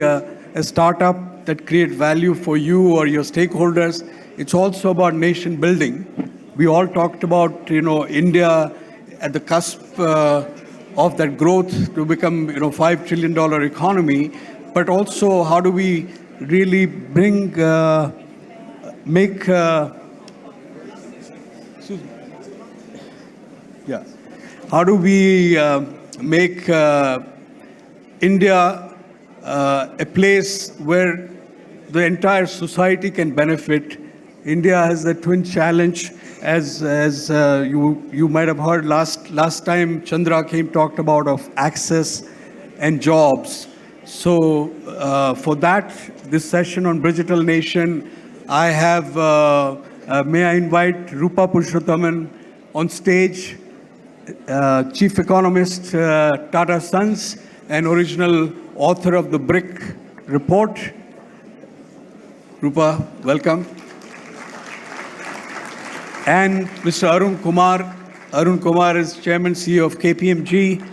a startup that creates value for you or your stakeholders. It's also about nation building. We all talked about, India at the cusp of that growth to become, $5 trillion economy. But also, how do we really make, yeah, how do we make India a place where the entire society can benefit? India has the twin challenge, as you might have heard last time Chandra came talked about, of access and jobs. So for that, this session on Bridgital Nation, I have, may I invite Roopa Purshothaman on stage, Chief Economist, Tata Sons, and original author of the BRIC report. Roopa, welcome. And Mr. Arun Kumar. Arun Kumar is Chairman, CEO of KPMG.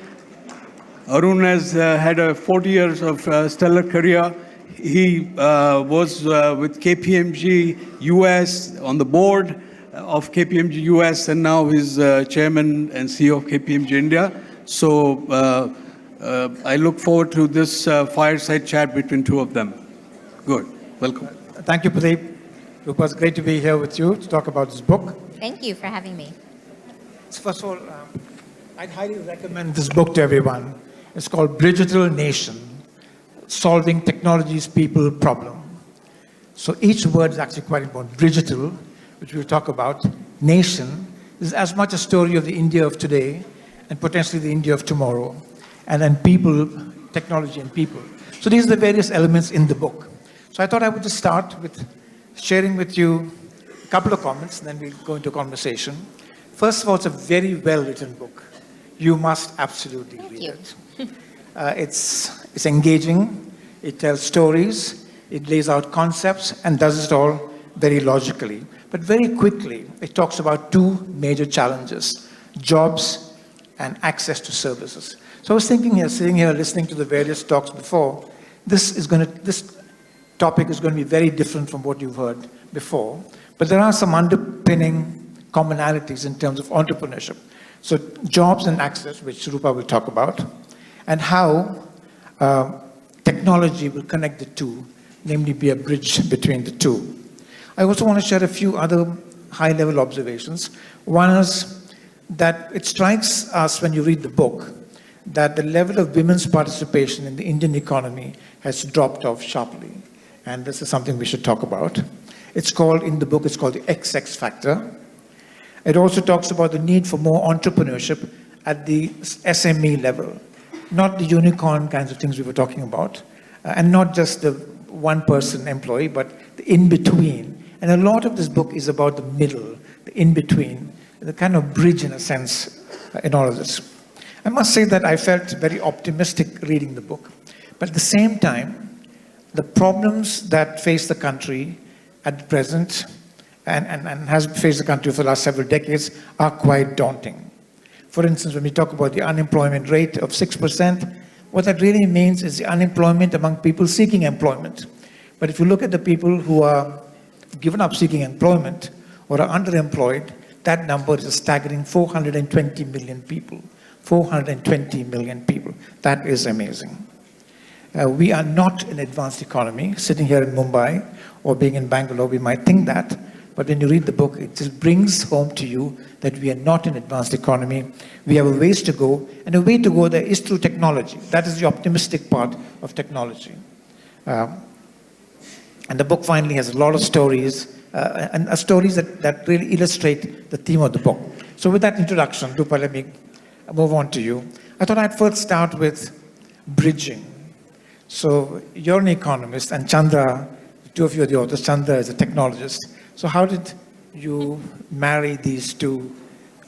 Arun has had a 40 years of stellar career. He was with KPMG US on the board of KPMG US, and now he's Chairman and CEO of KPMG India. So I look forward to this fireside chat between two of them. Good. Welcome. Thank you, Pradeep. It was great to be here with you to talk about this book. Thank you for having me. First of all, I'd highly recommend this book to everyone. It's called Bridgital Nation, Solving Technology's People Problem. So each word is actually quite important. Bridgital, which we'll talk about, nation, is as much a story of the India of today and potentially the India of tomorrow. And then people, technology and people. So these are the various elements in the book. So I thought I would just start with sharing with you a couple of comments, and then we'll go into conversation. First of all, it's a very well-written book. You must absolutely read it. It's engaging, it tells stories, it lays out concepts, and does it all very logically. But very quickly, it talks about two major challenges: jobs and access to services. So I was thinking here, sitting here, listening to the various talks before, this topic is going to be very different from what you've heard before. But there are some underpinning commonalities in terms of entrepreneurship. So jobs and access, which Roopa will talk about, and how technology will connect the two, namely be a bridge between the two. I also want to share a few other high-level observations. One is that it strikes us when you read the book that the level of women's participation in the Indian economy has dropped off sharply. And this is something we should talk about. In the book, it's called the XX factor. It also talks about the need for more entrepreneurship at the SME level, not the unicorn kinds of things we were talking about, and not just the one-person employee, but the in-between. And a lot of this book is about the middle, the in-between, the kind of bridge, in a sense, in all of this. I must say that I felt very optimistic reading the book. But at the same time, the problems that face the country at the present and has faced the country for the last several decades are quite daunting. For instance, when we talk about the unemployment rate of 6%, what that really means is the unemployment among people seeking employment. But if you look at the people who are given up seeking employment or are underemployed, that number is a staggering 420 million people. 420 million people. That is amazing. We are not an advanced economy. Sitting here in Mumbai or being in Bangalore, we might think that. But when you read the book, it just brings home to you that we are not an advanced economy. We have a ways to go. And a way to go there is through technology. That is the optimistic part of technology. And the book finally has a lot of stories, and stories that really illustrate the theme of the book. So with that introduction, Roopa, let me move on to you. I thought I'd first start with bridging. So you're an economist, and Chandra, the two of you are the authors. Chandra is a technologist. So how did you marry these two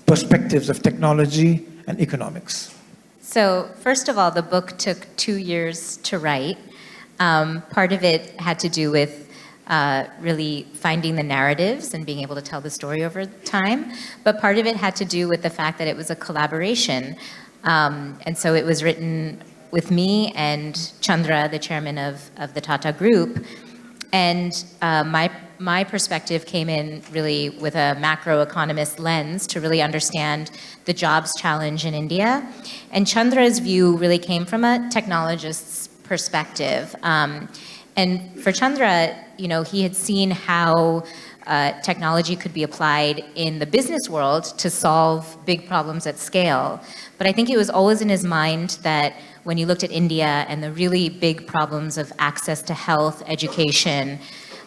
perspectives of technology and economics? So first of all, the book took 2 years to write. Part of it had to do with really finding the narratives and being able to tell the story over time. But part of it had to do with the fact that it was a collaboration. And so it was written with me and Chandra, the chairman of the Tata Group. And my perspective came in really with a macroeconomist lens to really understand the jobs challenge in India. And Chandra's view really came from a technologist's perspective. And for Chandra, he had seen how technology could be applied in the business world to solve big problems at scale. But I think it was always in his mind that when you looked at India and the really big problems of access to health, education,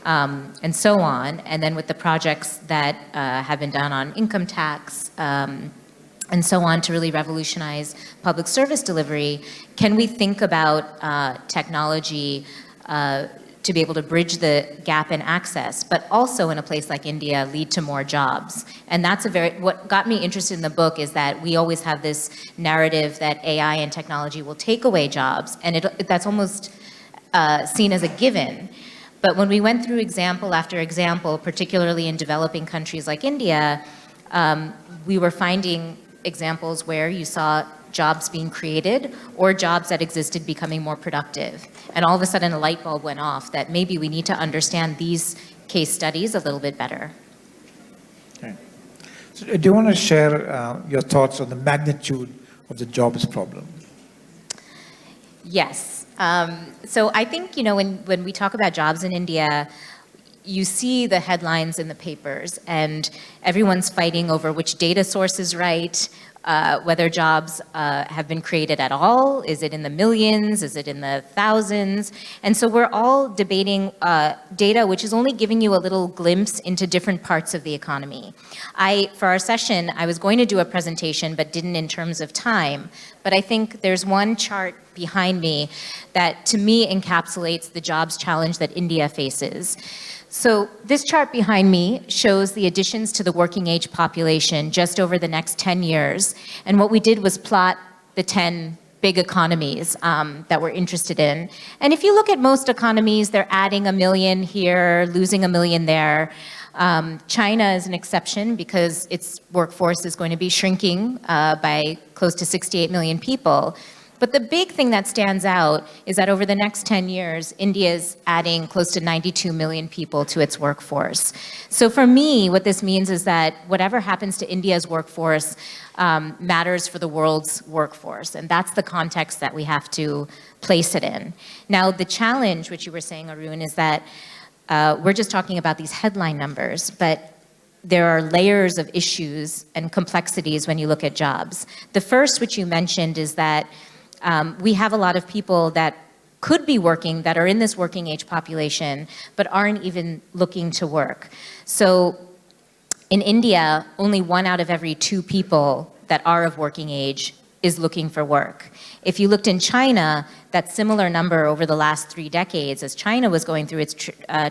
and so on, and then with the projects that have been done on income tax, and so on to really revolutionize public service delivery, can we think about technology to be able to bridge the gap in access, but also in a place like India lead to more jobs? And that's what got me interested in the book is that we always have this narrative that AI and technology will take away jobs, and that's almost seen as a given. But when we went through example after example, particularly in developing countries like India, we were finding examples where you saw jobs being created or jobs that existed becoming more productive. And all of a sudden a light bulb went off that maybe we need to understand these case studies a little bit better. Okay. So do you want to share your thoughts on the magnitude of the jobs problem? Yes. So I think, when we talk about jobs in India, you see the headlines in the papers and everyone's fighting over which data source is right, whether jobs have been created at all. Is it in the millions? Is it in the thousands? And so we're all debating data which is only giving you a little glimpse into different parts of the economy. For our session, I was going to do a presentation but didn't in terms of time. But I think there's one chart behind me that to me encapsulates the jobs challenge that India faces. So this chart behind me shows the additions to the working age population just over the next 10 years. And what we did was plot the 10 big economies that we're interested in. And if you look at most economies, they're adding 1 million here, losing 1 million there. China is an exception because its workforce is going to be shrinking by close to 68 million people. But the big thing that stands out is that over the next 10 years, India is adding close to 92 million people to its workforce. So for me, what this means is that whatever happens to India's workforce matters for the world's workforce. And that's the context that we have to place it in. Now, the challenge, which you were saying, Arun, is that we're just talking about these headline numbers, but there are layers of issues and complexities when you look at jobs. The first, which you mentioned, is that we have a lot of people that could be working, that are in this working age population, but aren't even looking to work. So in India, only 1 out of every 2 people that are of working age is looking for work. If you looked in China, that similar number over the last 3 decades, as China was going through its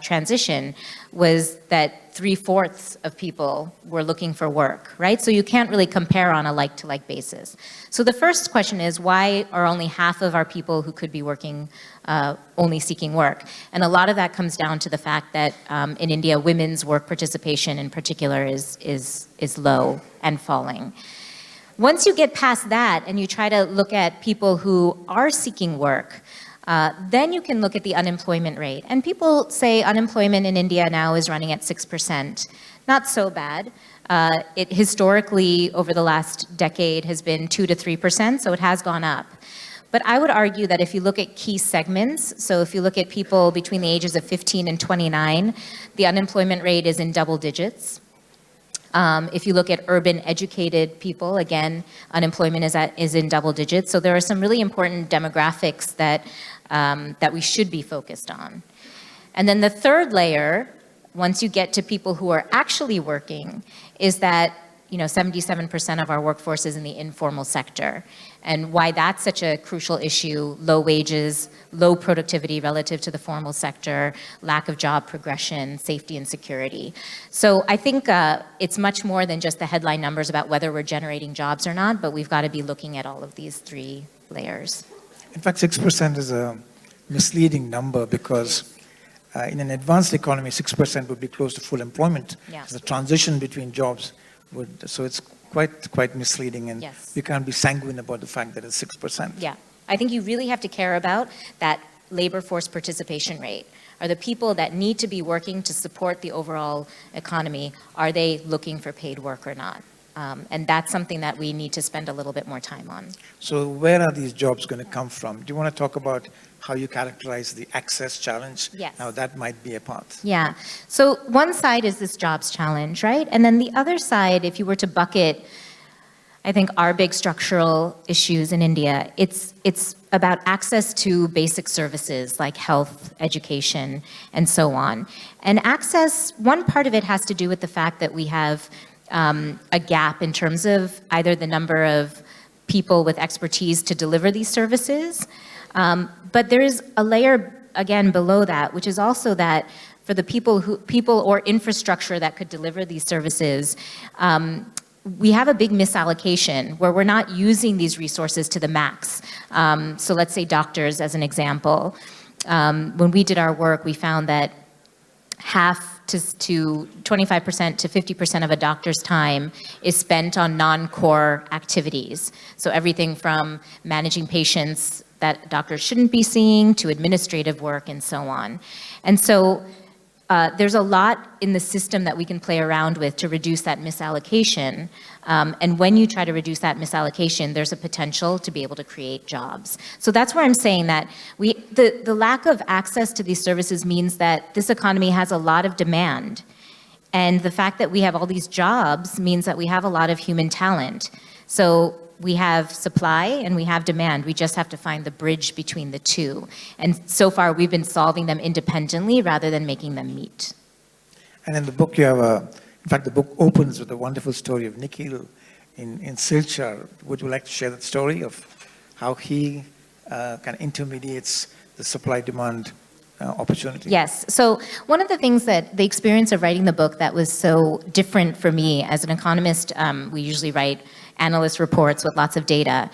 transition, was that 3/4 of people were looking for work, right? So you can't really compare on a like-to-like basis. So the first question is, why are only half of our people who could be working only seeking work? And a lot of that comes down to the fact that in India, women's work participation in particular is low and falling. Once you get past that and you try to look at people who are seeking work, then you can look at the unemployment rate. And people say unemployment in India now is running at 6%. Not so bad. It historically, over the last decade, has been 2 to 3%, so it has gone up. But I would argue that if you look at key segments, so if you look at people between the ages of 15 and 29, the unemployment rate is in double digits. If you look at urban educated people, again, unemployment is in double digits. So there are some really important demographics that we should be focused on. And then the third layer, once you get to people who are actually working, is that 77% of our workforce is in the informal sector. And why that's such a crucial issue: low wages, low productivity relative to the formal sector, lack of job progression, safety and security. So I think it's much more than just the headline numbers about whether we're generating jobs or not, but we've got to be looking at all of these 3 layers. In fact, 6% is a misleading number because in an advanced economy, 6% would be close to full employment. Yeah. The transition between jobs so it's quite misleading, and Yes. you can't be sanguine about the fact that it's 6%. Yeah, I think you really have to care about that labor force participation rate. Are the people that need to be working to support the overall economy, are they looking for paid work or not? And that's something that we need to spend a little bit more time on. So where are these jobs going to come from? Do you want to talk about how you characterize the access challenge? Yes. Now that might be a part. Yeah. So one side is this jobs challenge, right? And then the other side, if you were to bucket, I think, our big structural issues in India, it's about access to basic services like health, education, and so on. And access, one part of it has to do with the fact that we have a gap in terms of either the number of people with expertise to deliver these services, but there is a layer, again, below that, which is also that for the people or infrastructure that could deliver these services, we have a big misallocation where we're not using these resources to the max. So let's say doctors as an example. When we did our work, we found that half to 25% to 50% of a doctor's time is spent on non-core activities. So everything from managing patients that doctors shouldn't be seeing to administrative work and so on. And so there's a lot in the system that we can play around with to reduce that misallocation. And when you try to reduce that misallocation, there's a potential to be able to create jobs. So that's where I'm saying that the lack of access to these services means that this economy has a lot of demand. And the fact that we have all these jobs means that we have a lot of human talent. So we have supply and we have demand. We just have to find the bridge between the two. And so far, we've been solving them independently rather than making them meet. And in the book, you have in fact, the book opens with a wonderful story of Nikhil in Silchar. Would you like to share that story of how he kind of intermediates the supply-demand opportunity? Yes. So one of the things that the experience of writing the book that was so different for me as an economist, we usually write analyst reports with lots of data.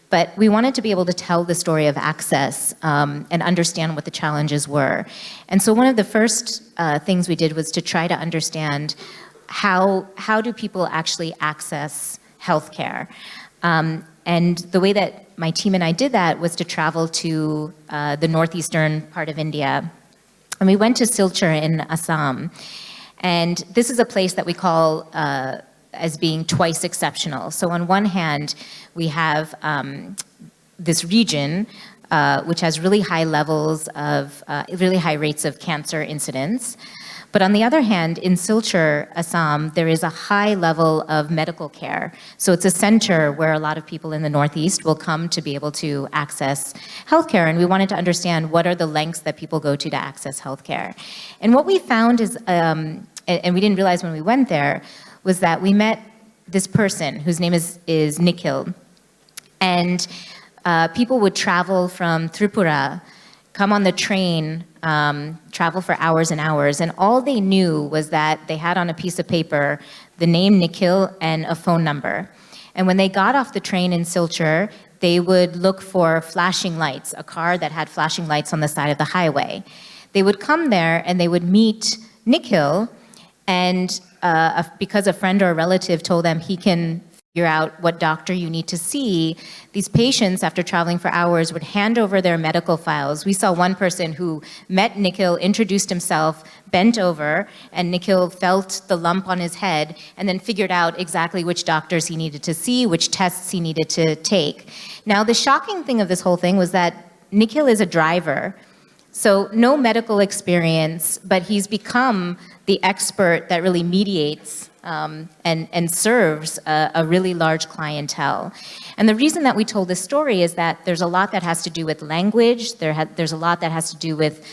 But we wanted to be able to tell the story of access and understand what the challenges were. And so one of the first things we did was to try to understand how do people actually access healthcare. And the way that my team and I did that was to travel to the northeastern part of India. And we went to Silchar in Assam. And this is a place that we call as being twice exceptional. So on one hand, we have this region which has really high levels of, really high rates of cancer incidence. But on the other hand, in Silchar, Assam, there is a high level of medical care. So it's a center where a lot of people in the Northeast will come to be able to access healthcare. And we wanted to understand what are the lengths that people go to access healthcare. And what we found is, and we didn't realize when we went there, was that we met this person whose name is Nikhil. And people would travel from Tripura, come on the train, travel for hours and hours, and all they knew was that they had on a piece of paper the name Nikhil and a phone number. And when they got off the train in Silchar, they would look for flashing lights, a car that had flashing lights on the side of the highway. They would come there and they would meet Nikhil, and because a friend or a relative told them he can figure out what doctor you need to see, these patients, after traveling for hours, would hand over their medical files. We saw one person who met Nikhil, introduced himself, bent over, and Nikhil felt the lump on his head and then figured out exactly which doctors he needed to see, which tests he needed to take. Now, the shocking thing of this whole thing was that Nikhil is a driver, so no medical experience, but he's become the expert that really mediates and serves a really large clientele. And the reason that we told this story is that there's a lot that has to do with language, there's a lot that has to do with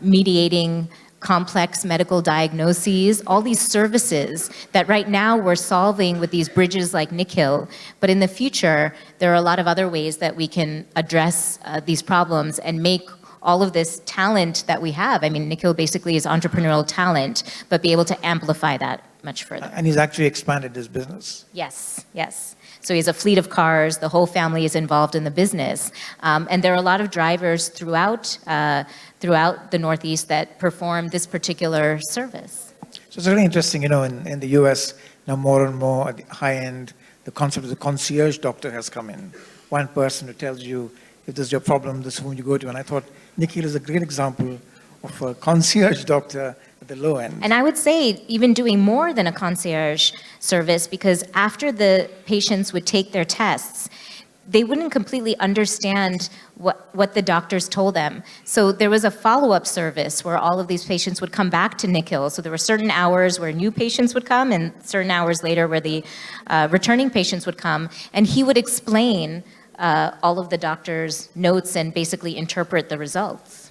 mediating complex medical diagnoses, all these services that right now we're solving with these bridges like Nikhil, but in the future, there are a lot of other ways that we can address these problems and make all of this talent that we have. I mean, Nikhil basically is entrepreneurial talent, but be able to amplify that much further. And he's actually expanded his business. Yes, yes. So he has a fleet of cars, the whole family is involved in the business. And there are a lot of drivers throughout the Northeast that perform this particular service. So it's really interesting, in the US, now more and more at the high end, the concept of the concierge doctor has come in. One person who tells you if there's your problem, this is whom you go to. And I thought Nikhil is a great example of a concierge doctor at the low end. And I would say even doing more than a concierge service, because after the patients would take their tests, they wouldn't completely understand what the doctors told them. So there was a follow-up service where all of these patients would come back to Nikhil. So there were certain hours where new patients would come and certain hours later where the returning patients would come. And he would explain all of the doctor's notes and basically interpret the results.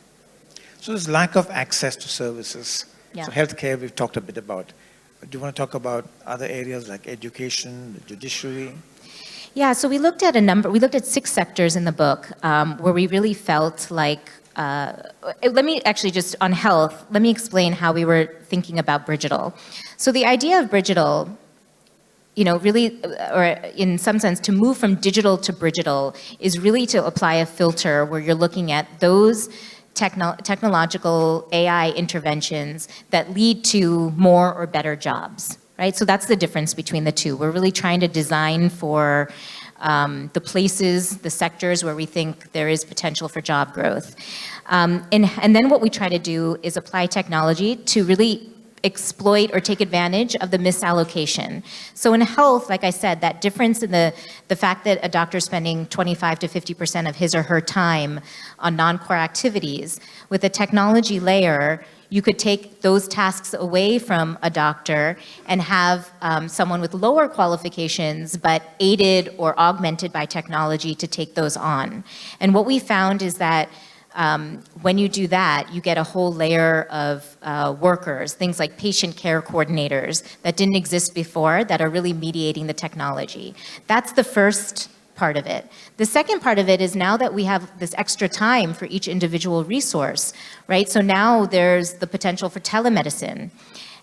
So there's lack of access to services. Yeah. So healthcare we've talked a bit about. Do you want to talk about other areas like education, the judiciary? Yeah, so we looked at 6 sectors in the book where we really felt like, let me actually just, on health, let me explain how we were thinking about Bridgital. So the idea of Bridgital, really, or in some sense, to move from digital to Bridgital is really to apply a filter where you're looking at those technological AI interventions that lead to more or better jobs. Right? So that's the difference between the two. We're really trying to design for the places, the sectors where we think there is potential for job growth. And then what we try to do is apply technology to really exploit or take advantage of the misallocation. So in health, like I said, that difference in the fact that a doctor is spending 25 to 50% of his or her time on non-core activities, with a technology layer, you could take those tasks away from a doctor and have someone with lower qualifications but aided or augmented by technology to take those on. And what we found is that when you do that, you get a whole layer of workers, things like patient care coordinators that didn't exist before that are really mediating the technology. That's the first part of it. The second part of it is now that we have this extra time for each individual resource, right? So now there's the potential for telemedicine.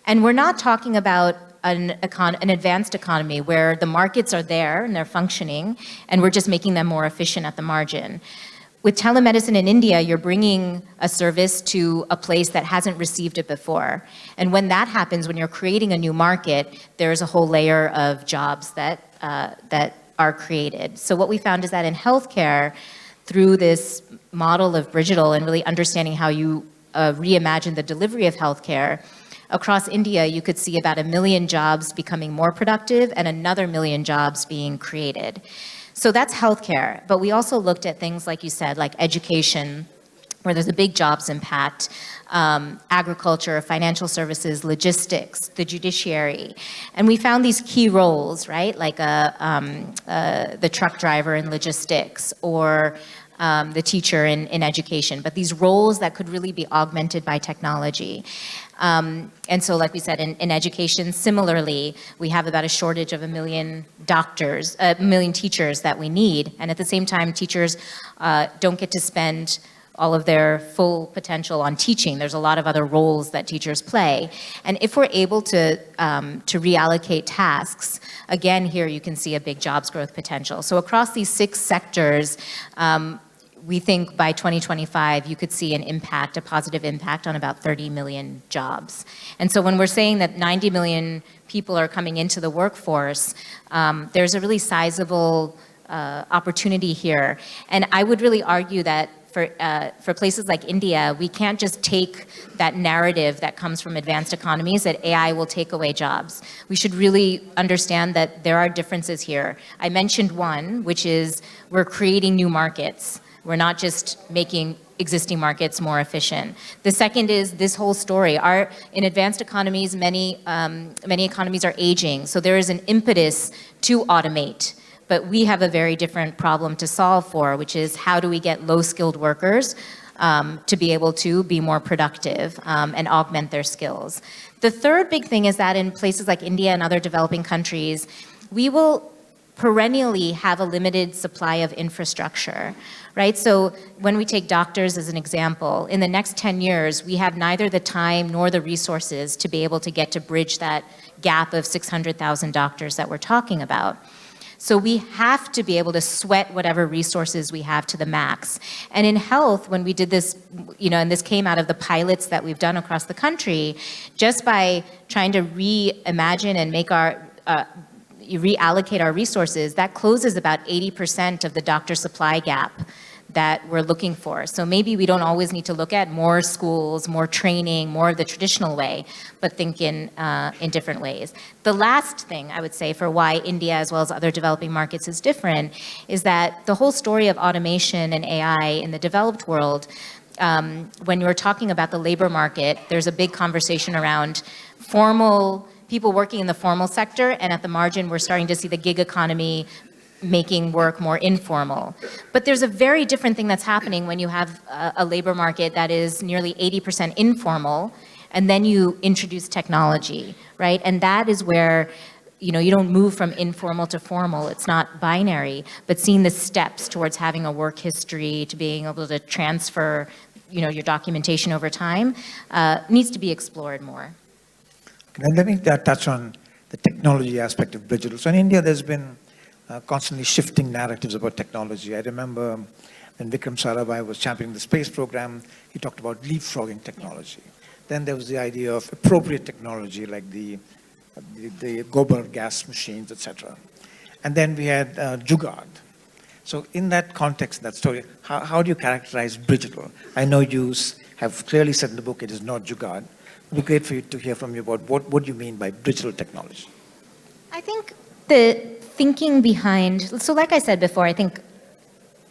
And we're not talking about an advanced economy where the markets are there and they're functioning and we're just making them more efficient at the margin. With telemedicine in India, you're bringing a service to a place that hasn't received it before. And when that happens, when you're creating a new market, there's a whole layer of jobs that are created. So what we found is that in healthcare, through this model of Bridgital and really understanding how you reimagine the delivery of healthcare, across India, you could see about 1 million jobs becoming more productive and another 1 million jobs being created. So that's healthcare. But we also looked at things, like you said, like education, where there's a big jobs impact, agriculture, financial services, logistics, the judiciary. And we found these key roles, right? Like the truck driver in logistics or the teacher in education, but these roles that could really be augmented by technology. And so, like we said, in education, similarly, we have about a shortage of 1 million doctors, 1 million teachers that we need. And at the same time, teachers don't get to spend all of their full potential on teaching. There's a lot of other roles that teachers play. And if we're able to reallocate tasks, again, here you can see a big jobs growth potential. So across these 6 sectors, we think by 2025, you could see a positive impact on about 30 million jobs. And so when we're saying that 90 million people are coming into the workforce, there's a really sizable opportunity here. And I would really argue that for places like India, we can't just take that narrative that comes from advanced economies that AI will take away jobs. We should really understand that there are differences here. I mentioned one, which is we're creating new markets. We're not just making existing markets more efficient. The second is this whole story. In advanced economies, many economies are aging, so there is an impetus to automate. But we have a very different problem to solve for, which is how do we get low-skilled workers to be able to be more productive and augment their skills. The third big thing is that in places like India and other developing countries, we will perennially have a limited supply of infrastructure, right? So when we take doctors as an example, in the next 10 years, we have neither the time nor the resources to be able to get to bridge that gap of 600,000 doctors that we're talking about. So we have to be able to sweat whatever resources we have to the max. And in health, when we did this, and this came out of the pilots that we've done across the country, just by trying to reimagine and make reallocate our resources, that closes about 80% of the doctor supply gap that we're looking for. So maybe we don't always need to look at more schools, more training, more of the traditional way, but think in different ways. The last thing I would say for why India, as well as other developing markets, is different is that the whole story of automation and AI in the developed world, when you're talking about the labor market, there's a big conversation around people working in the formal sector, and at the margin, we're starting to see the gig economy making work more informal. But there's a very different thing that's happening when you have a labor market that is nearly 80% informal, and then you introduce technology, right? And that is where you don't move from informal to formal. It's not binary, but seeing the steps towards having a work history, to being able to transfer your documentation over time, needs to be explored more. And let me touch on the technology aspect of Bridgital. So in India, there's been constantly shifting narratives about technology. I remember when Vikram Sarabhai was championing the space program, he talked about leapfrogging technology. Then there was the idea of appropriate technology, like the gobar gas machines, etc. And then we had Jugaad. So in that context, that story, how do you characterize Bridgital? I know you have clearly said in the book it is not Jugaad. It would be great for you to hear from you about what you mean by Bridgital technology. I think the thinking behind, so like I said before, I think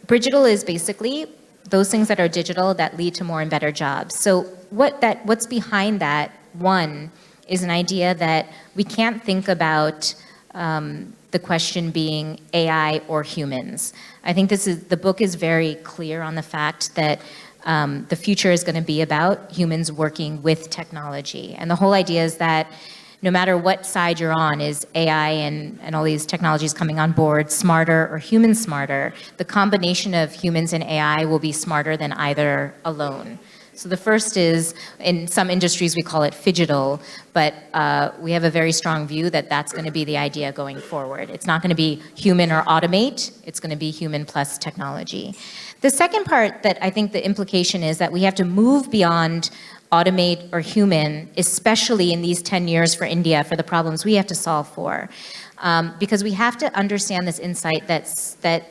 Bridgital is basically those things that are digital that lead to more and better jobs. So what's behind that, one, is an idea that we can't think about the question being AI or humans. I think the book is very clear on the fact that the future is going to be about humans working with technology. And the whole idea is that no matter what side you're on, is AI and all these technologies coming on board smarter or human smarter, the combination of humans and AI will be smarter than either alone. So the first is, in some industries we call it phygital, but we have a very strong view that that's going to be the idea going forward. It's not going to be human or automate, it's going to be human plus technology. The second part that I think the implication is that we have to move beyond automate or human, especially in these 10 years for India, for the problems we have to solve for. Because we have to understand this insight that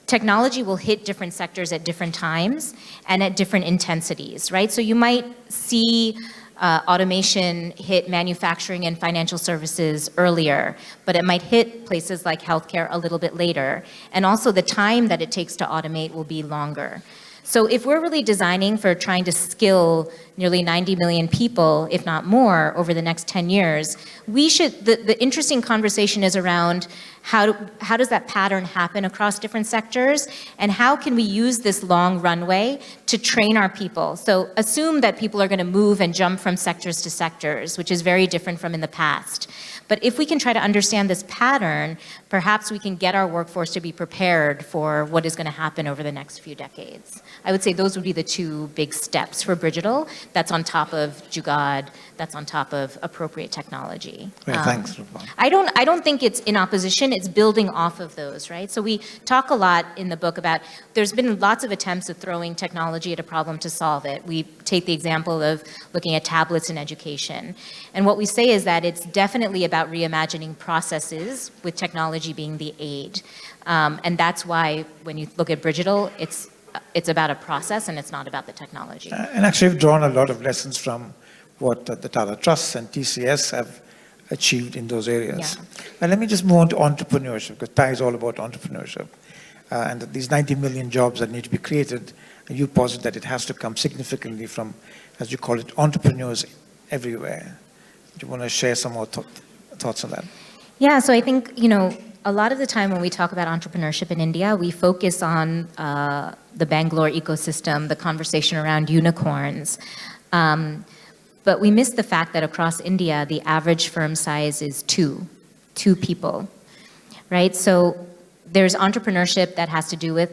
technology will hit different sectors at different times and at different intensities, right? So you might see automation hit manufacturing and financial services earlier, but it might hit places like healthcare a little bit later. And also the time that it takes to automate will be longer. So if we're really designing for trying to skill nearly 90 million people, if not more, over the next 10 years, the interesting conversation is around how does that pattern happen across different sectors, and how can we use this long runway to train our people? So assume that people are going to move and jump from sectors to sectors, which is very different from in the past. But if we can try to understand this pattern, perhaps we can get our workforce to be prepared for what is going to happen over the next few decades. I would say those would be the two big steps for Bridgital. That's on top of Jugaad, that's on top of appropriate technology. Great, thanks, Roopa. I don't think it's in opposition, it's building off of those, right? So we talk a lot in the book about, there's been lots of attempts at throwing technology at a problem to solve it. We take the example of looking at tablets in education. And what we say is that it's definitely about reimagining processes, with technology being the aid. And that's why when you look at Bridgital, it's about a process and it's not about the technology. And actually, we've drawn a lot of lessons from what the Tata Trusts and TCS have achieved in those areas. Yeah. Now, let me just move on to entrepreneurship, because TiE is all about entrepreneurship. And these 90 million jobs that need to be created, you posit that it has to come significantly from, as you call it, entrepreneurs everywhere. Do you want to share some more thoughts on that? Yeah, so I think, a lot of the time when we talk about entrepreneurship in India, we focus on the Bangalore ecosystem, the conversation around unicorns. But we miss the fact that across India, the average firm size is two people, right? So there's entrepreneurship that has to do with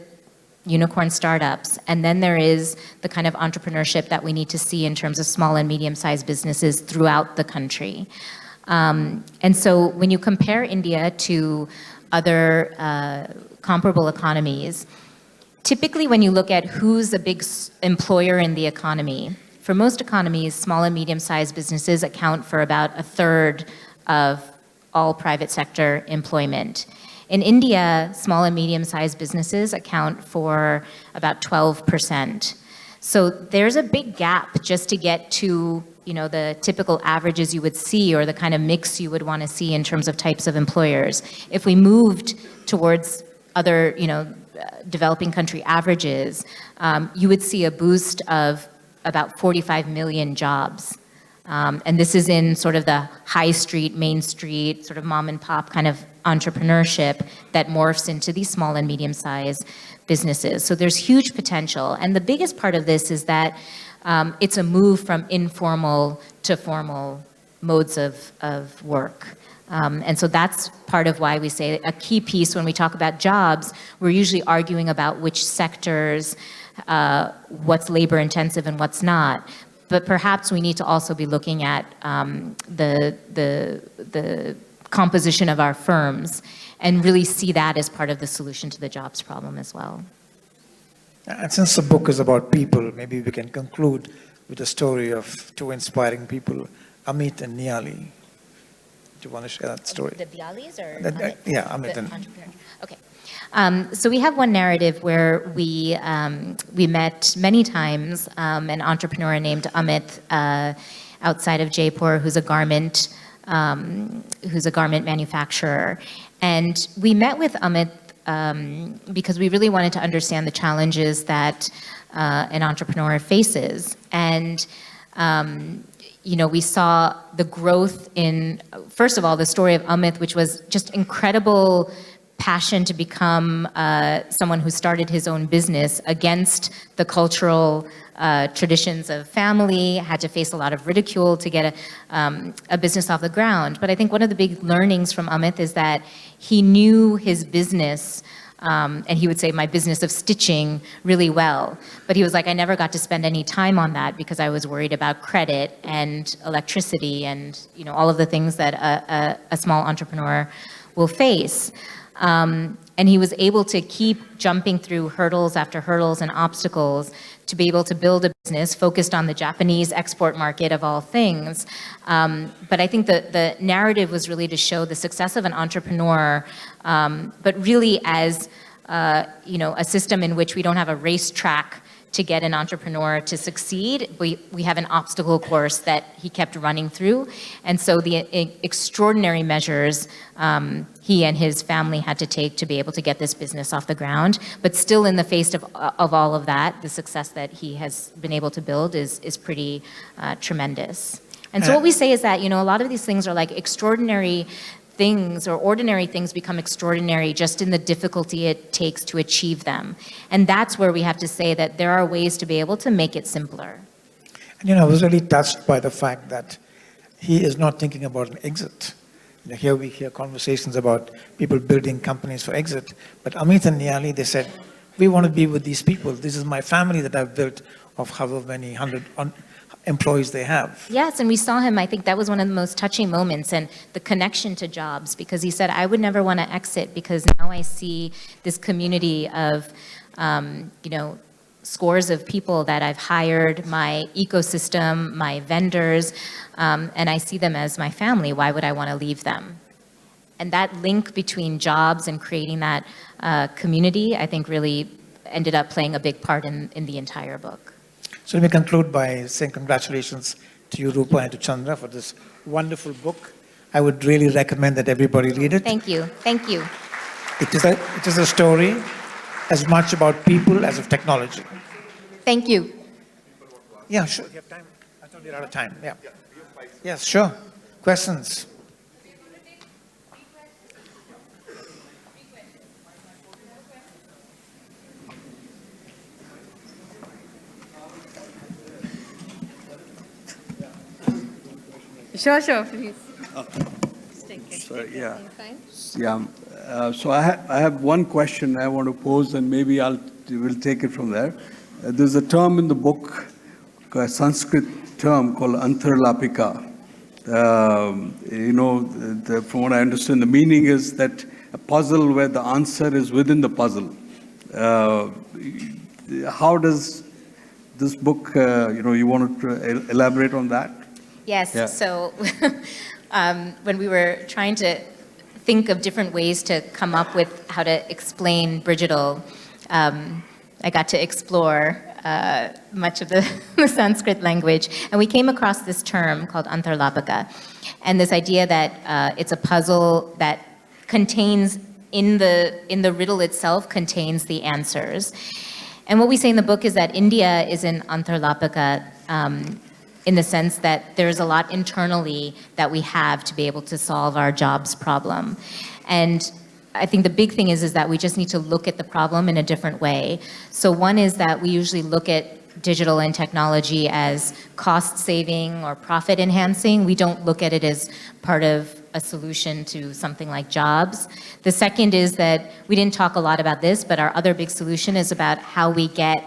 unicorn startups, and then there is the kind of entrepreneurship that we need to see in terms of small and medium-sized businesses throughout the country. And so when you compare India to other comparable economies, typically when you look at who's a big employer in the economy, for most economies, small and medium-sized businesses account for about a third of all private sector employment. In India, small and medium-sized businesses account for about 12%. So there's a big gap just to get to the typical averages you would see or the kind of mix you would want to see in terms of types of employers. If we moved towards other, developing country averages, you would see a boost of about 45 million jobs. And this is in sort of the high street, main street, sort of mom and pop kind of entrepreneurship that morphs into these small and medium-sized businesses. So there's huge potential. And the biggest part of this is that it's a move from informal to formal modes of work. And so that's part of why we say a key piece when we talk about jobs, we're usually arguing about which sectors, what's labor intensive and what's not. But perhaps we need to also be looking at the composition of our firms and really see that as part of the solution to the jobs problem as well. And since the book is about people, maybe we can conclude with a story of two inspiring people, Amit and Niyali. Do you want to share that story? The Bialis or Amit? Yeah, Amit and... Okay. So we have one narrative where we met many times an entrepreneur named Amit outside of Jaipur who's a garment manufacturer. And we met with Amit because we really wanted to understand the challenges that an entrepreneur faces. And we saw the growth in, first of all, the story of Amit, which was just incredible passion to become someone who started his own business against the cultural traditions of family, had to face a lot of ridicule to get a business off the ground. But I think one of the big learnings from Amit is that he knew his business, and he would say my business of stitching really well. But he was like, I never got to spend any time on that because I was worried about credit and electricity and all of the things that a small entrepreneur will face. And he was able to keep jumping through hurdles after hurdles and obstacles to be able to build a business focused on the Japanese export market of all things. But I think the narrative was really to show the success of an entrepreneur, but really as a system in which we don't have a racetrack to get an entrepreneur to succeed. We have an obstacle course that he kept running through. And so the extraordinary measures he and his family had to take to be able to get this business off the ground. But still in the face of all of that, the success that he has been able to build is pretty tremendous. And so what we say is that, a lot of these things are like extraordinary things or ordinary things become extraordinary just in the difficulty it takes to achieve them. And that's where we have to say that there are ways to be able to make it simpler. And I was really touched by the fact that he is not thinking about an exit. Here we hear conversations about people building companies for exit, but Amit and Niyali, they said, we want to be with these people. This is my family that I've built of however many hundred employees they have. Yes, and we saw him, I think that was one of the most touching moments, and the connection to jobs, because he said, I would never want to exit because now I see this community of, scores of people that I've hired, my ecosystem, my vendors, and I see them as my family. Why would I want to leave them? And that link between jobs and creating that community, I think really ended up playing a big part in the entire book. So let me conclude by saying congratulations to you, Roopa, and to Chandra for this wonderful book. I would really recommend that everybody read it. Thank you. Thank you. It is a story as much about people as of technology. Thank you. Yeah, sure. You have time? I thought we were out of time. Yeah. Yes, sure. Questions? Sure, please. Sorry, yeah. Yeah. So I have one question I want to pose, and maybe we'll take it from there. There's a term in the book, a Sanskrit term called antarlapika. From what I understand, the meaning is that a puzzle where the answer is within the puzzle. How does this book, you want to elaborate on that? Yes, Yeah. so when we were trying to think of different ways to come up with how to explain Bridgital. I got to explore much of the, the Sanskrit language, and we came across this term called antarlapaka, and this idea that it's a puzzle that contains, in the riddle itself, contains the answers. And what we say in the book is that India is an antarlapaka in the sense that there's a lot internally that we have to be able to solve our jobs problem. And I think the big thing is that we just need to look at the problem in a different way. So one is that we usually look at digital and technology as cost saving or profit enhancing. We don't look at it as part of a solution to something like jobs. The second is that we didn't talk a lot about this, but our other big solution is about how we get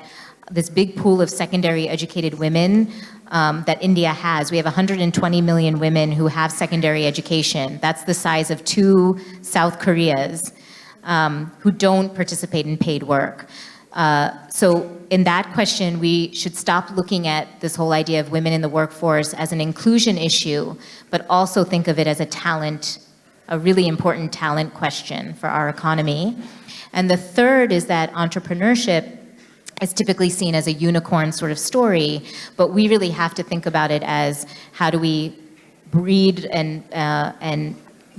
this big pool of secondary educated women that India has. We have 120 million women who have secondary education. That's the size of 2 South Koreas who don't participate in paid work. So in that question, we should stop looking at this whole idea of women in the workforce as an inclusion issue, but also think of it as a talent, a really important talent question for our economy. And the third is that entrepreneurship is typically seen as a unicorn sort of story, but we really have to think about it as how do we breed and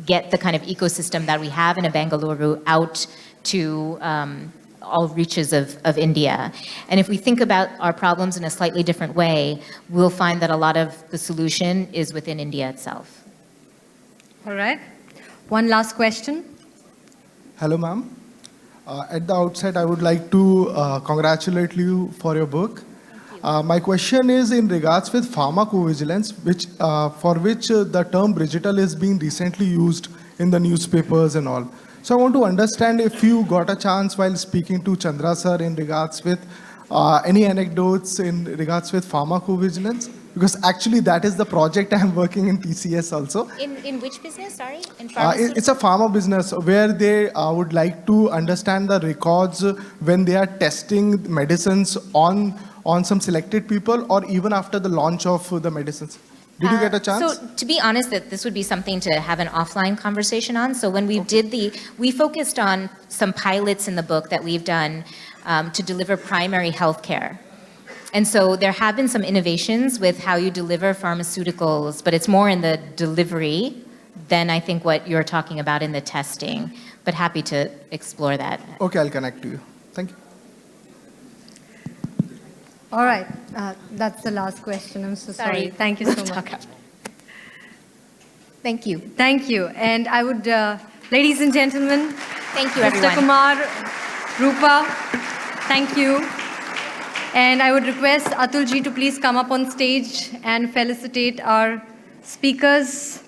get the kind of ecosystem that we have in a Bengaluru out to all reaches of India. And if we think about our problems in a slightly different way, we'll find that a lot of the solution is within India itself. All right. One last question. Hello, ma'am. At the outset, I would like to congratulate you for your book. My question is in regards with pharmacovigilance, for which the term Bridgital is being recently used in the newspapers and all. So I want to understand if you got a chance while speaking to Chandra sir in regards with any anecdotes in regards with pharmacovigilance, because actually that is the project I am working in TCS also. In which business, sorry? In pharmaceutical? It's a pharma business where they would like to understand the records when they are testing medicines on some selected people or even after the launch of the medicines. Did you get a chance? So to be honest, that this would be something to have an offline conversation on. So when we did we focused on some pilots in the book that we've done to deliver primary health care. And so there have been some innovations with how you deliver pharmaceuticals, but it's more in the delivery than I think what you're talking about in the testing. But happy to explore that. Okay, I'll connect to you. Thank you. All right. That's the last question. I'm so sorry. Thank you so much. Thank you. Thank you. And I would, ladies and gentlemen, Thank you, Mr. everyone. Kumar, Roopa, thank you. And I would request Atulji to please come up on stage and felicitate our speakers.